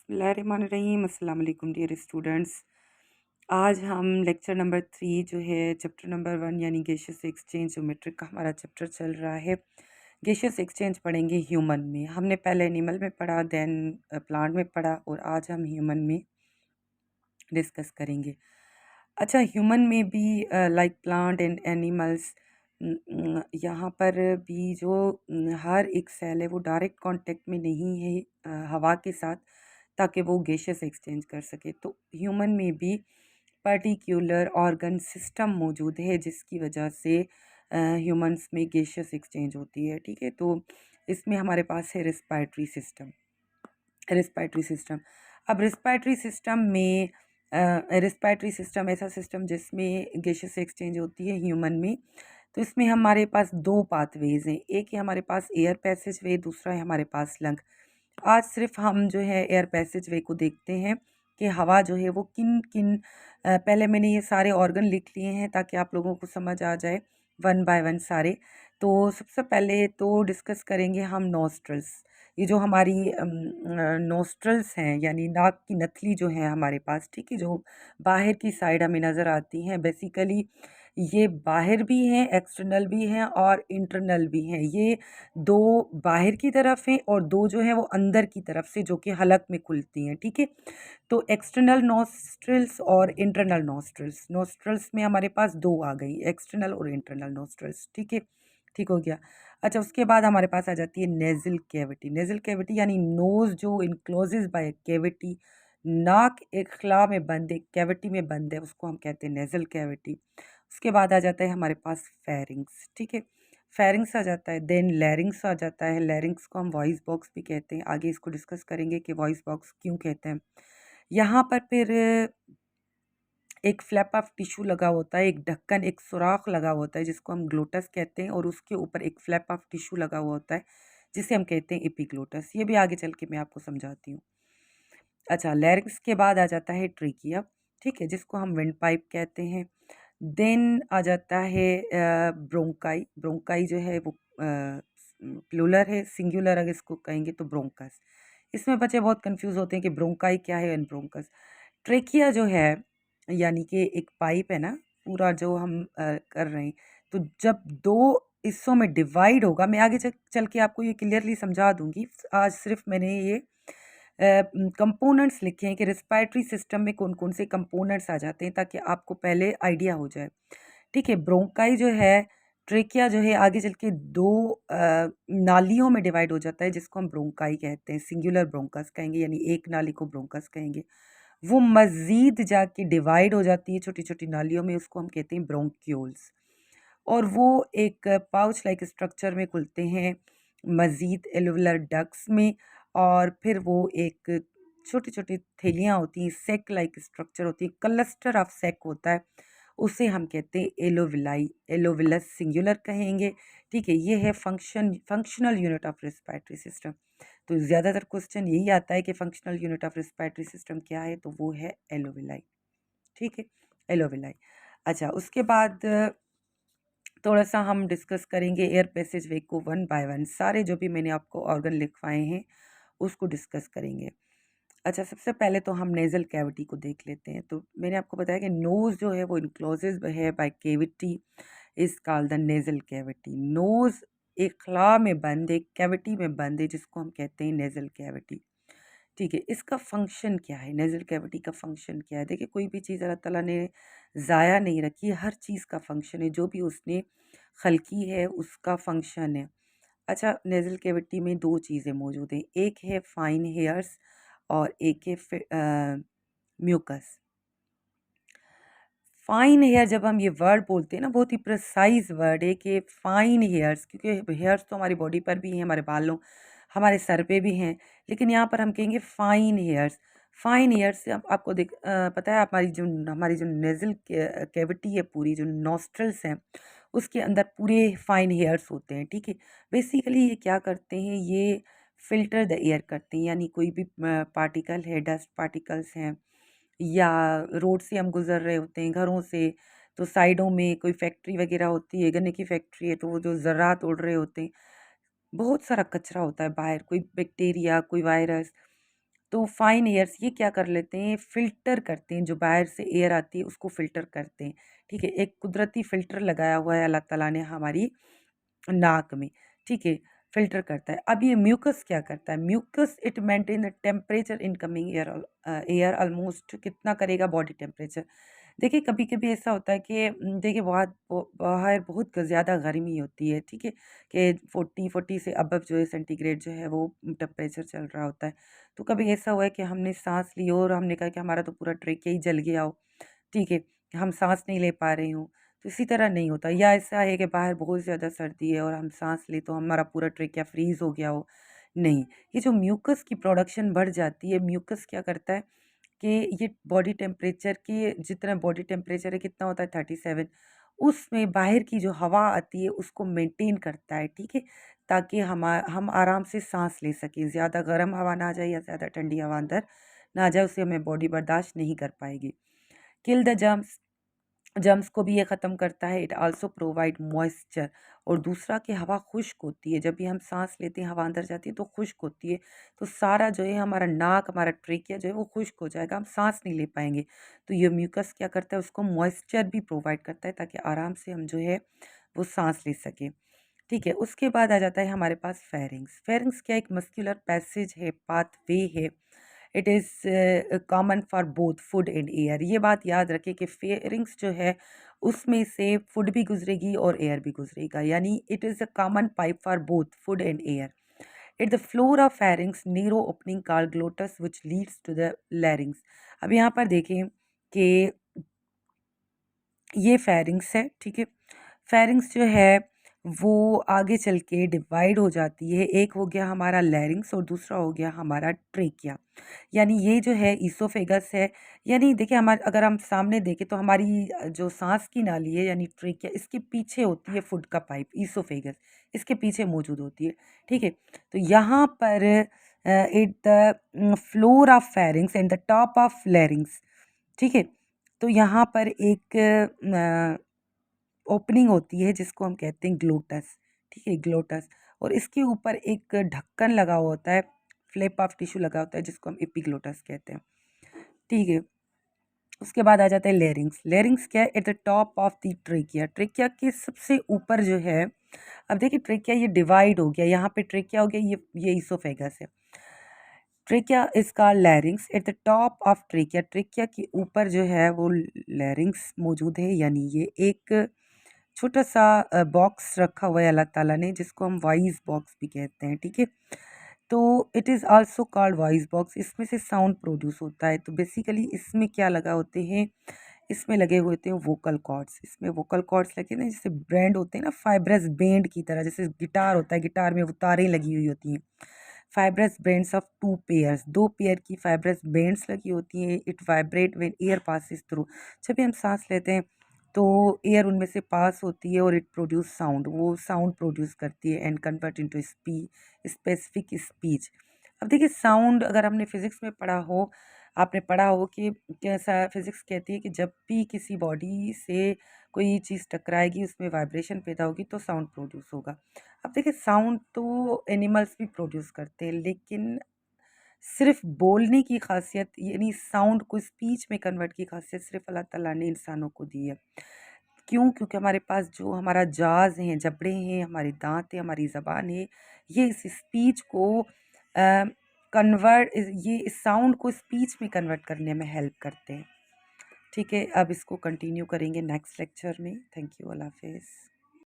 बिस्मिल्लाहिर्रहमानिर्रहीम अस्सलाम वालेकुम डियर स्टूडेंट्स। आज हम लेक्चर नंबर 3 जो है चैप्टर नंबर 1 यानी गेशियस एक्सचेंज ज्योमेट्रिक का हमारा चैप्टर चल रहा है। गेशियस एक्सचेंज पढ़ेंगे ह्यूमन में। हमने पहले एनिमल में पढ़ा, देन प्लांट में पढ़ा और आज हम ह्यूमन में डिस्कस करेंगे। अच्छा, ह्यूमन में भी लाइक प्लांट एंड एनिमल्स, यहाँ पर भी जो हर एक सेल है वो डायरेक्ट कांटेक्ट में नहीं है हवा के साथ, ताकि वो गैसेस एक्सचेंज कर सके। तो ह्यूमन में भी पर्टिकुलर ऑर्गन सिस्टम मौजूद है जिसकी वजह से ह्यूमंस में गैसेस एक्सचेंज होती है। ठीक है, तो इसमें हमारे पास है रिस्पायरेटरी सिस्टम। रिस्पायरेटरी सिस्टम अब रिस्पायरेटरी सिस्टम में रिस्पायरेटरी सिस्टम ऐसा सिस्टम जिसमें गैसेस एक्सचेंज होती है ह्यूमन में। तो इसमें हमारे पास दो पाथवेज हैं, एक है हमारे पास एयर पैसेज वे, दूसरा है हमारे पास लंग। आज सिर्फ हम जो है एयर पैसेज वे को देखते हैं कि हवा जो है वो किन किन पहले मैंने ये सारे ऑर्गन लिख लिए हैं ताकि आप लोगों को समझ आ जाए वन बाय वन सारे। तो सबसे पहले तो डिस्कस करेंगे हम नॉस्ट्रल्स। ये जो हमारी नॉस्ट्रल्स हैं यानी नाक की नथली जो है हमारे पास, ठीक है, जो बाहर की साइड हमें नज़र आती हैं। बेसिकली ये बाहर भी हैं, एक्सटर्नल भी हैं और इंटरनल भी हैं। ये दो बाहर की तरफ हैं और दो जो है वो अंदर की तरफ से, जो कि हलक में खुलती हैं। ठीक है, तो एक्सटर्नल नॉस्ट्रल्स और इंटरनल नॉस्ट्रल्स। नॉस्ट्रल्स में हमारे पास दो आ गई, एक्सटर्नल और इंटरनल नॉस्ट्रल्स। ठीक है, ठीक हो गया। अच्छा, उसके बाद हमारे पास आ जाती है नेजल कैविटी। नेजल कैविटी यानी नोज जो इनक्लोजेस बाय कैविटी, नाक एक खला में बंद है, कैविटी में बंद है, उसको हम कहते हैं नेजल कैविटी। उसके बाद आ जाता है हमारे पास फेरिंग्स। ठीक है, फेरिंग्स आ जाता है, देन लैरिंग्स आ जाता है। लैरिंग्स को हम वॉइस बॉक्स भी कहते हैं। आगे इसको डिस्कस करेंगे कि वॉइस बॉक्स क्यों कहते हैं। यहाँ पर फिर एक फ्लैप ऑफ टिश्यू लगा होता है, एक ढक्कन, एक सुराख लगा होता है जिसको हम ग्लोटस कहते हैं, और उसके ऊपर एक फ्लैप ऑफ टिश्यू लगा हुआ होता है जिसे हम कहते हैं एपिग्लोटस। ये भी आगे चल के मैं आपको समझाती हूँ। अच्छा, लैरिंग्स के बाद आ जाता है ट्रेकिया, ठीक है, जिसको हम विंड पाइप कहते हैं। देन आ जाता है ब्रोंकाई। ब्रोंकाई जो है वो प्लूरल है, सिंगुलर अगर इसको कहेंगे तो ब्रोंकस। इसमें बच्चे बहुत कंफ्यूज होते हैं कि ब्रोंकाई क्या है एंड ब्रोंकस। ट्रेकिया जो है यानी कि एक पाइप है ना, पूरा जो हम कर रहे हैं, तो जब दो हिस्सों में डिवाइड होगा, मैं आगे चल के आपको ये क्लियरली समझा दूंगी। आज सिर्फ मैंने ये कंपोनेंट्स लिखे हैं कि रिस्पायरेटरी सिस्टम में कौन कौन से कंपोनेंट्स आ जाते हैं, ताकि आपको पहले आइडिया हो जाए। ठीक है, ब्रोंकाई जो है, ट्रेकिया जो है, आगे चल के दो नालियों में डिवाइड हो जाता है जिसको हम ब्रोंकाई कहते हैं, सिंगुलर ब्रोंकस कहेंगे, यानी एक नाली को ब्रोंकस कहेंगे। वो मज़ीद जाके डिवाइड हो जाती है छोटी छोटी नालियों में, उसको हम कहते हैं ब्रोंक्यूल्स। और वो एक पाउच लाइक स्ट्रक्चर में खुलते हैं, मज़ीद एलोवेलर डक्ट्स में। और फिर वो एक छोटी छोटी थैलियाँ होती हैं, सेक लाइक स्ट्रक्चर होती है, क्लस्टर ऑफ सेक होता है, उसे हम कहते हैं एलोविलाई, एलोविलस सिंगुलर कहेंगे। ठीक है, ये है functional unit of respiratory system. तो ज़्यादातर क्वेश्चन यही आता है कि functional unit of respiratory system क्या है, तो वो है एलोविलाई। ठीक है, एलोविलाई। अच्छा, उसके बाद थोड़ा सा हम डिस्कस करेंगे एयर पैसेज वे को वन बाय वन, सारे जो भी मैंने आपको ऑर्गन लिखवाए हैं उसको डिस्कस करेंगे। अच्छा, सबसे पहले तो हम नेज़ल कैविटी को देख लेते हैं। तो मैंने आपको बताया कि नोज़ जो है वो इनक्लोजेज है by cavity, is called the nasal cavity. Nose एक खला में बंद है, कैविटी में बंद है, जिसको हम कहते हैं नेज़ल कैविटी। ठीक है, इसका फंक्शन क्या है, नेज़ल कैविटी का फंक्शन क्या है? देखिए, कोई भी चीज़ अल्लाह ताला ने ज़ाया नहीं रखी, हर चीज़ का फंक्शन है, जो भी उसने खलकी है उसका फंक्शन है। अच्छा, नेज़ल कैविटी में दो चीज़ें मौजूद हैं, एक है फाइन हेयर्स और एक है म्यूकस। फाइन हेयर, जब हम ये वर्ड बोलते हैं ना, बहुत ही प्रिसाइज वर्ड है कि फाइन हेयर्स, क्योंकि हेयर्स तो हमारी बॉडी पर भी हैं, हमारे बालों, हमारे सर पे भी हैं, लेकिन यहाँ पर हम कहेंगे फाइन हेयर्स। फाइन हेयर्स से आपको पता है, हमारी जो नेज़ल कैविटी है, पूरी जो नॉस्ट्रल्स हैं, उसके अंदर पूरे फाइन हेयर्स होते हैं। ठीक है, बेसिकली ये क्या करते हैं, ये फिल्टर द एयर करते हैं, यानी कोई भी पार्टिकल है, डस्ट पार्टिकल्स हैं, या रोड से हम गुजर रहे होते हैं, घरों से, तो साइडों में कोई फैक्ट्री वगैरह होती है, गन्ने की फैक्ट्री है, तो वो जो ज़रात उड़ रहे होते हैं, बहुत सारा कचरा होता है बाहर, कोई बैक्टीरिया, कोई वायरस, तो फाइन एयर्स ये क्या कर लेते हैं, फ़िल्टर करते हैं, जो बाहर से एयर आती है उसको फ़िल्टर करते हैं, ठीक है? एक कुदरती फ़िल्टर लगाया हुआ है अल्लाह ताला ने हमारी नाक में, ठीक है? फ़िल्टर करता है। अब ये म्यूकस क्या करता है? Mucus it maintain the temperature incoming air almost कितना करेगा बॉडी टेम्परेचर। देखिए कभी-कभी ऐसा होता है कि देखिए बाहर बहुत ज़्यादा गर्मी होती है, ठीक है? कि 40 से अबव जो है सेंटीग्रेड जो है वो टेम्परेचर चल रहा होता है। तो कभी ऐसा हुआ है कि हमने साँस ली हो और हमने कहा कि हमारा तो पूरा ट्रेकिया ही जल गया हो, ठीक है? हम साँस नहीं ले पा रहे हों। तो इसी तरह नहीं होता, या ऐसा है कि बाहर बहुत ज़्यादा सर्दी है और हम साँस लें तो हमारा पूरा ट्रेकिया फ्रीज़ हो गया हो, नहीं। ये जो म्यूकस की प्रोडक्शन बढ़ जाती है, म्यूकस क्या करता है कि ये बॉडी टेम्परेचर के जितना बॉडी टेम्परेचर है कितना होता है 37, उसमें बाहर की जो हवा आती है उसको मेंटेन करता है, ठीक है? ताकि हम आराम से साँस ले सकें, ज़्यादा गर्म हवा ना जाए या ज़्यादा ठंडी हवा अंदर ना जाए, उससे हमें बॉडी बर्दाश्त नहीं कर पाएगी। किल द जर्म्स, जर्म्स को भी ये ख़त्म करता है। इट आल्सो प्रोवाइड मॉइस्चर, और दूसरा कि हवा खुश्क होती है, जब भी हम सांस लेते हैं हवा अंदर जाती है तो खुश्क होती है, तो सारा जो है हमारा नाक, हमारा ट्रेकिया जो है वो खुश्क हो जाएगा, हम सांस नहीं ले पाएंगे। तो ये म्यूकस क्या करता है, उसको मॉइस्चर भी प्रोवाइड करता है ताकि आराम से हम जो है वो सांस ले सकें, ठीक है? उसके बाद आ जाता है हमारे पास फेरिंग्स। फेरिंग्स क्या, एक मस्कुलर पैसेज है, पाथवे है। It is common for both food and air. ये बात याद रखें कि फेरिंग्स जो है उसमें से फूड भी गुजरेगी और एयर भी गुजरेगा, यानी it is a common pipe for both food and air. At the floor of pharynx narrow opening called glottis which leads to the larynx. अब यहाँ पर देखें कि ये फेरिंग्स है, ठीक है? फेरिंग्स जो है वो आगे चल के डिवाइड हो जाती है, एक हो गया हमारा लैरिंग्स और दूसरा हो गया हमारा ट्रेकिया। यानी ये जो है ईसोफेगस है, यानी देखिए हमारे अगर हम सामने देखें तो हमारी जो सांस की नाली है यानी ट्रेकिया, इसके पीछे होती है फूड का पाइप ईसोफेगस, इसके पीछे मौजूद होती है, ठीक है? तो यहाँ पर eight the floor of pharynx and the top of लैरिंग्स, ठीक है? तो यहाँ पर एक ओपनिंग होती है जिसको हम कहते हैं ग्लोटस, ठीक है? ग्लोटस, और इसके ऊपर एक ढक्कन लगा हुआ होता है, फ्लिप ऑफ टिश्यू लगा होता है जिसको हम एपिग्लोटस कहते हैं, ठीक है? उसके बाद आ जाता है लेरिंग्स। लेरिंग्स क्या है, at the top of the trachea, trachea के सबसे ऊपर जो है। अब देखिए ट्रेकिया ये डिवाइड हो गया, यहाँ पे ट्रेकिया हो गया, ये ईसोफेगस है। Trachea is called लैरिंग्स at the top of trachea, trachea के ऊपर जो है वो लैरिंग्स मौजूद है, यानी ये एक छोटा सा बॉक्स रखा हुआ है अल्लाह ताला ने, जिसको हम वॉइस बॉक्स भी कहते हैं, ठीक है? तो it is also called voice box, इसमें से साउंड प्रोड्यूस होता है। तो बेसिकली इसमें क्या लगा होते हैं, इसमें लगे हुए होते हैं वोकल कॉर्ड्स, इसमें वोकल कॉर्ड्स लगे ना, जैसे बैंड होते हैं ना, फाइब्रस बैंड की तरह, जैसे गिटार होता है, गिटार में वो तारें लगी हुई होती हैं। Fibrous bands of two pairs, दो पेयर की फाइब्रस बैंड्स लगी होती हैं। It vibrate when air passes through, जब भी हम सांस लेते हैं तो एयर उनमें से पास होती है और इट प्रोड्यूस साउंड, वो साउंड प्रोड्यूस करती है and convert into specific speech. अब देखिए साउंड अगर हमने फिजिक्स में पढ़ा हो, आपने पढ़ा हो कि कैसा, फिजिक्स कहती है कि जब भी किसी बॉडी से कोई चीज़ टकराएगी उसमें वाइब्रेशन पैदा होगी तो साउंड प्रोड्यूस होगा। अब देखिए साउंड तो एनिमल्स भी प्रोड्यूस करते हैं, लेकिन सिर्फ बोलने की खासियत यानी साउंड को स्पीच में कन्वर्ट की खासियत सिर्फ अल्लाह ताला ने इंसानों को दी है। क्यों? क्योंकि हमारे पास जो हमारा जाज़ हैं, जबड़े हैं, हमारे दाँत हैं, हमारी ज़बान है, ये इस स्पीच को ये इस साउंड को स्पीच में कन्वर्ट करने में हेल्प करते हैं। ठीक है, अब इसको कंटिन्यू करेंगे नेक्स्ट लेक्चर में। थैंक यू, अल्लाह हाफ़िज़।